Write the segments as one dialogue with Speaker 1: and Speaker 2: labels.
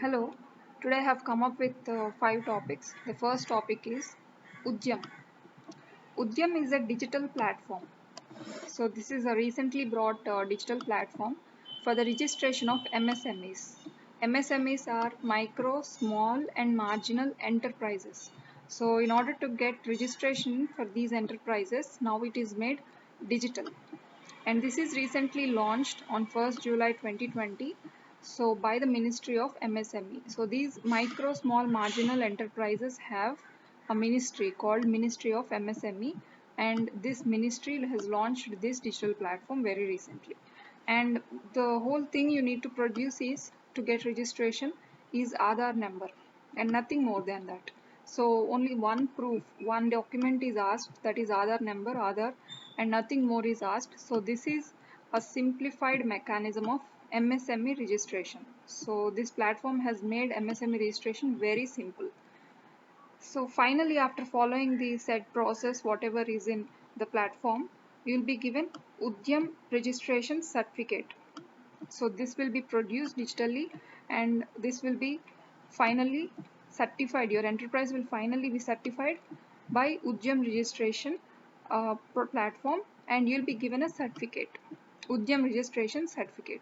Speaker 1: Hello, today I have come up with five topics. The first topic is Udyam. Udyam is a digital platform. So, this is a recently brought digital platform for the registration of MSMEs. MSMEs are micro, small, and marginal enterprises. So, in order to get registration for these enterprises, now it is made digital, and this is recently launched on 1st July 2020, so by the Ministry of MSME. So these micro, small, marginal enterprises have a ministry called Ministry of MSME, and this ministry has launched this digital platform very recently. And the whole thing you need to produce is to get registration is Aadhaar number and nothing more than that. So only one proof, one document is asked, that is Aadhaar number, Aadhaar, and nothing more is asked. So this is a simplified mechanism of MSME registration. So this platform has made MSME registration very simple. So finally, after following the said process, whatever is in the platform, you will be given Udyam registration certificate. So this will be produced digitally, and this will be finally certified. Your enterprise will finally be certified by Udyam registration platform, and you'll be given a certificate, Udyam registration certificate.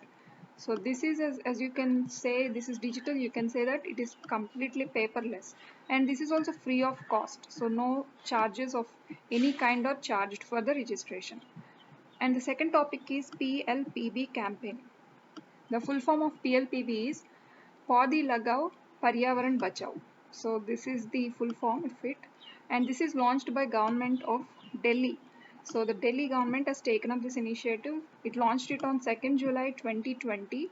Speaker 1: So this is, as you can say, this is digital. You can say that it is completely paperless, and this is also free of cost. So no charges of any kind are charged for the registration. And the second topic is PLPB campaign. The full form of PLPB is Paudi Lagao Paryavaran Bachao. So this is the full form of it, and this is launched by government of Delhi. So the Delhi government has taken up this initiative. It launched it on 2nd July 2020,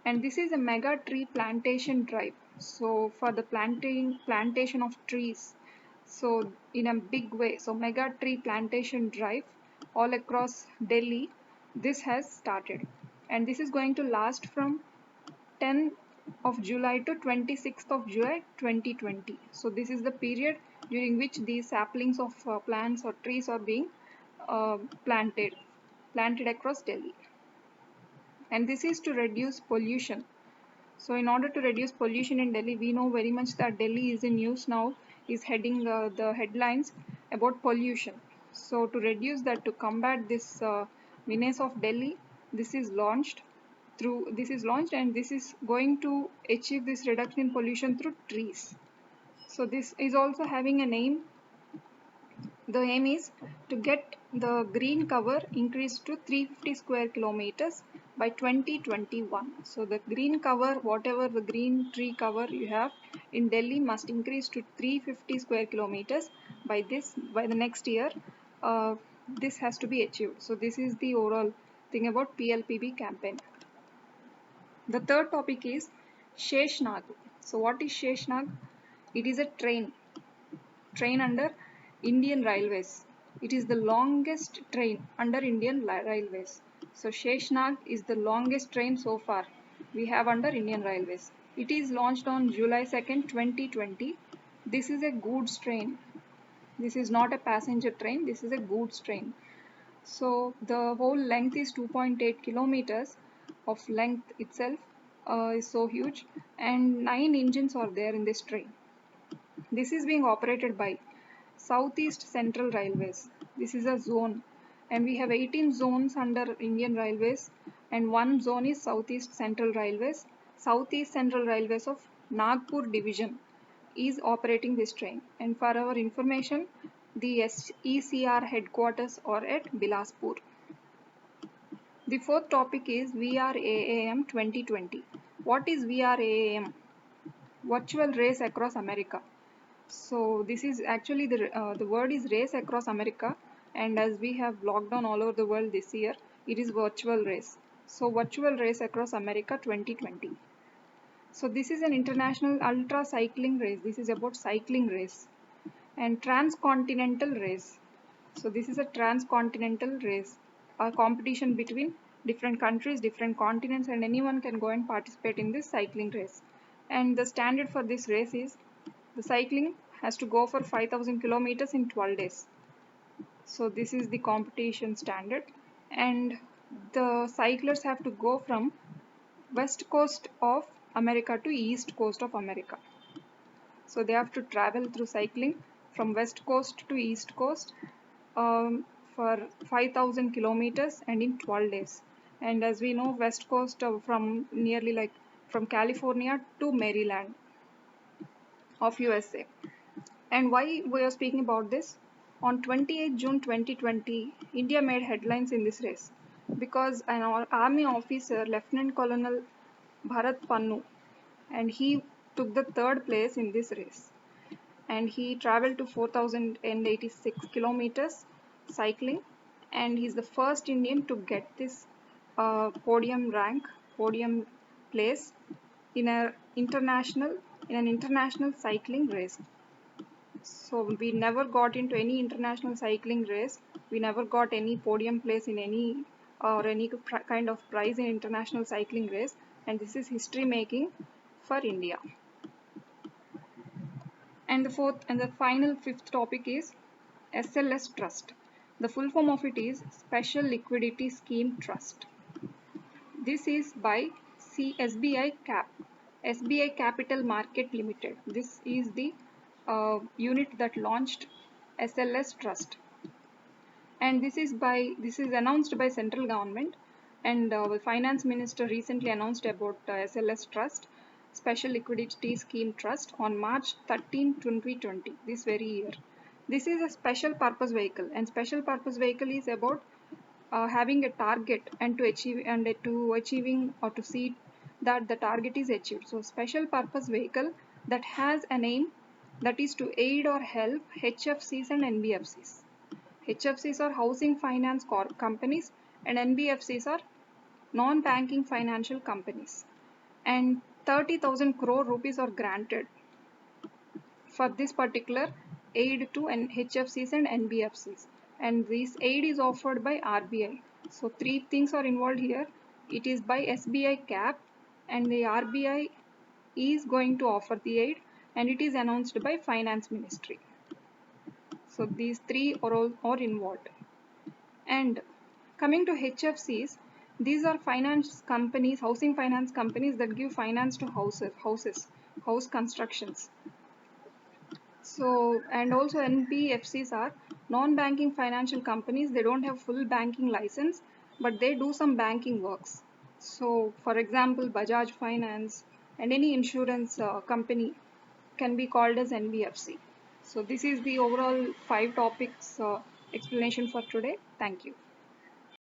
Speaker 1: and this is a mega tree plantation drive. So for the plantation of trees, so in a big way, so mega tree plantation drive all across Delhi, this has started, and this is going to last from 10th of July to 26th of July 2020. So this is the period during which these saplings of plants or trees are being uh, planted across Delhi, and this is to reduce pollution. So in order to reduce pollution in Delhi, we know very much that Delhi is in news now, is heading the headlines about pollution. So to reduce that, to combat this menace of Delhi, this is launched and this is going to achieve this reduction in pollution through trees. So this is also having an aim. The aim is to get the green cover increased to 350 square kilometers by 2021. So the green cover, whatever the green tree cover you have in Delhi, must increase to 350 square kilometers by the next year. This has to be achieved. So this is the overall thing about PLPB campaign. The third topic is Sheshnag. So what is Sheshnag? It is a train under Indian Railways. It is the longest train under Indian Railways. So Sheshnag is the longest train so far we have under Indian Railways. It is launched on July 2nd, 2020. This is a goods train. This is not a passenger train. This is a goods train. So the whole length is 2.8 kilometers of length itself, is so huge, and 9 engines are there in this train. This is being operated by Southeast Central Railways. This is a zone, and we have 18 zones under Indian Railways, and one zone is Southeast Central Railways. Southeast Central Railways of Nagpur division is operating this train. And for our information, the ECR headquarters are at Bilaspur. The fourth topic is VRAAM 2020. What is VRAAM? Virtual Race Across America. So this is actually the word is Race Across America, and as we have lockdown all over the world this year, it is virtual race. So Virtual Race Across America 2020. So this is an international ultra cycling race. This is about cycling race. And transcontinental race. So this is a transcontinental race, a competition between different countries, different continents, and anyone can go and participate in this cycling race. And the standard for this race is the cycling has to go for 5,000 kilometers in 12 days. So this is the competition standard, and the cyclers have to go from west coast of America to east coast of America. So they have to travel through cycling from west coast to east coast for 5,000 kilometers and in 12 days. And as we know, west coast from nearly like from California to Maryland of USA. And why we are speaking about this? On 28 June 2020, India made headlines in this race because an army officer, Lieutenant Colonel Bharat Pannu, and he took the third place in this race. And he traveled to 4,086 kilometers cycling, and he's the first Indian to get this podium place in an international cycling race. So we never got into any international cycling race. We never got any podium place in any kind of prize in international cycling race, and this is history making for India. And the fourth and the final fifth topic is SLS Trust. The full form of it is Special Liquidity Scheme Trust. This is by SBI Capital Market Limited. This is the unit that launched SLS Trust, and this is announced by central government, and the finance minister recently announced about SLS Trust, Special Liquidity Scheme Trust, on March 13, 2020, this very year. This is a special purpose vehicle, and special purpose vehicle is about having a target and to achieving or to see that the target is achieved. So special purpose vehicle that has an aim, that is to aid or help HFCs and NBFCs. HFCs are housing finance companies and NBFCs are non-banking financial companies. And 30,000 crore rupees are granted for this particular aid to HFCs and NBFCs. And this aid is offered by RBI. So three things are involved here. It is by SBI Cap, and the RBI is going to offer the aid, and it is announced by Finance Ministry. So these three are involved. And coming to HFCs, these are finance companies, housing finance companies that give finance to house constructions. So, and also NBFCs are non-banking financial companies. They don't have full banking license, but they do some banking works. So, for example, Bajaj Finance and any insurance company can be called as NBFC. So, this is the overall 5 topics explanation for today. Thank you.